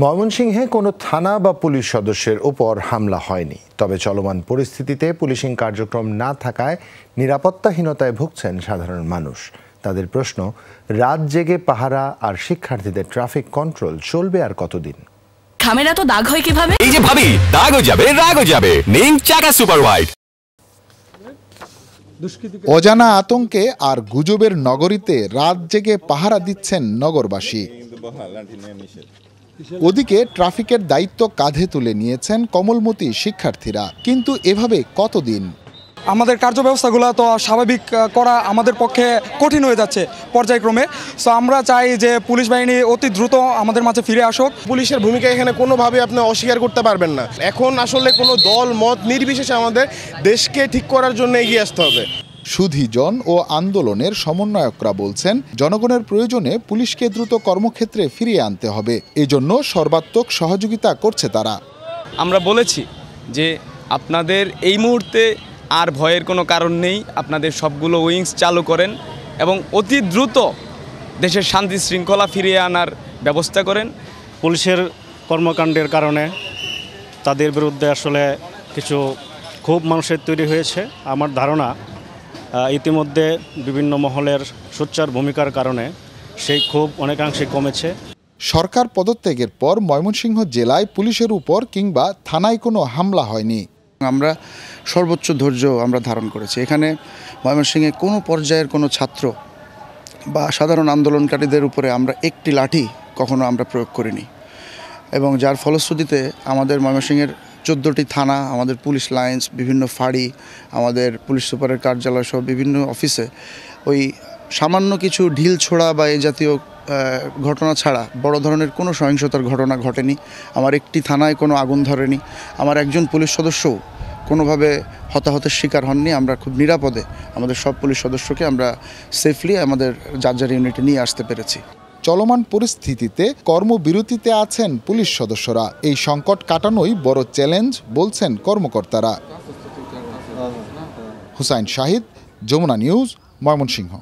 ময়মনসিংহে কোনো থানা বা পুলিশ সদস্যের উপর হামলা হয়নি, তবে চলমান পরিস্থিতিতে পুলিশিং কার্যক্রম না থাকায় নিরাপত্তাহীনতায় ভুগছেন সাধারণ মানুষ। তাদের প্রশ্ন, রাত জেগে পাহারা আর শিক্ষার্থীদের ট্রাফিক কন্ট্রোল চলবে আর কতদিন? খামেরা তো দাগ হয় কিভাবে? এই যে ভাবি, দাগও যাবে রাগও যাবে। নিন চাকা সুপার হোয়াইট। অজানা আতঙ্কে আর গুজবের নগরীতে রাত জেগে পাহারা দিচ্ছেন নগরবাসী। ওদিকে ট্রাফিকের দায়িত্ব কাঁধে তুলে নিয়েছেন কমলমতি শিক্ষার্থীরা। কিন্তু এভাবে কতদিন? আমাদের কার্য ব্যবস্থাগুলো তো স্বাভাবিক করা আমাদের পক্ষে কঠিন হয়ে যাচ্ছে পর্যায়ক্রমে। সো আমরা চাই যে পুলিশ বাহিনী অতি দ্রুত আমাদের মাঝে ফিরে আসুক। পুলিশের ভূমিকা এখানে কোনোভাবে আপনি অস্বীকার করতে পারবেন না। এখন আসলে কোনো দল মত নির্বিশেষে আমাদের দেশকে ঠিক করার জন্য এগিয়ে আসতে হবে। সুধীজন ও আন্দোলনের সমন্বয়করা বলছেন, জনগণের প্রয়োজনে পুলিশকে দ্রুত কর্মক্ষেত্রে ফিরিয়ে আনতে হবে। এজন্য সর্বাত্মক সহযোগিতা করছে তারা। আমরা বলেছি যে আপনাদের এই মুহূর্তে আর ভয়ের কোনো কারণ নেই, আপনাদের সবগুলো উইংস চালু করেন এবং অতি দ্রুত দেশের শান্তি শৃঙ্খলা ফিরিয়ে আনার ব্যবস্থা করেন। পুলিশের কর্মকাণ্ডের কারণে তাদের বিরুদ্ধে আসলে কিছু ক্ষোভ মানুষের তৈরি হয়েছে। আমার ধারণা ইতিমধ্যে বিভিন্ন মহলের সোচ্চার ভূমিকার কারণে সেই ক্ষোভ অনেকাংশে কমেছে। সরকার পদত্যাগের পর ময়মনসিংহ জেলায় পুলিশের উপর কিংবা থানায় কোনো হামলা হয়নি। আমরা সর্বোচ্চ ধৈর্য আমরা ধারণ করেছি। এখানে ময়মনসিংহে কোনো পর্যায়ের কোনো ছাত্র বা সাধারণ আন্দোলনকারীদের উপরে আমরা একটি লাঠি কখনো আমরা প্রয়োগ করিনি, এবং যার ফলশ্রুতিতে আমাদের ময়মনসিংহের 14টি থানা, আমাদের পুলিশ লাইন্স, বিভিন্ন ফাঁড়ি, আমাদের পুলিশ সুপারের কার্যালয় সহ বিভিন্ন অফিসে ওই সামান্য কিছু ঢিল ছোড়া বা এই জাতীয় ঘটনা ছাড়া বড় ধরনের কোনো সহিংসতার ঘটনা ঘটেনি। আমার একটি থানায় কোনো আগুন ধরেনি। আমার একজন পুলিশ সদস্যও কোনোভাবে হতাহতের শিকার হননি। আমরা খুব নিরাপদে আমাদের সব পুলিশ সদস্যকে আমরা সেফলি আমাদের যার ইউনিটে নিয়ে আসতে পেরেছি। চলমান পরিস্থিতিতে কর্মবিরতিতে আছেন পুলিশ সদস্যরা। এই সংকট কাটানোই বড় চ্যালেঞ্জ বলছেন কর্মকর্তারা। হুসাইন শাহিদ, যমুনা নিউজ, ময়মনসিংহ।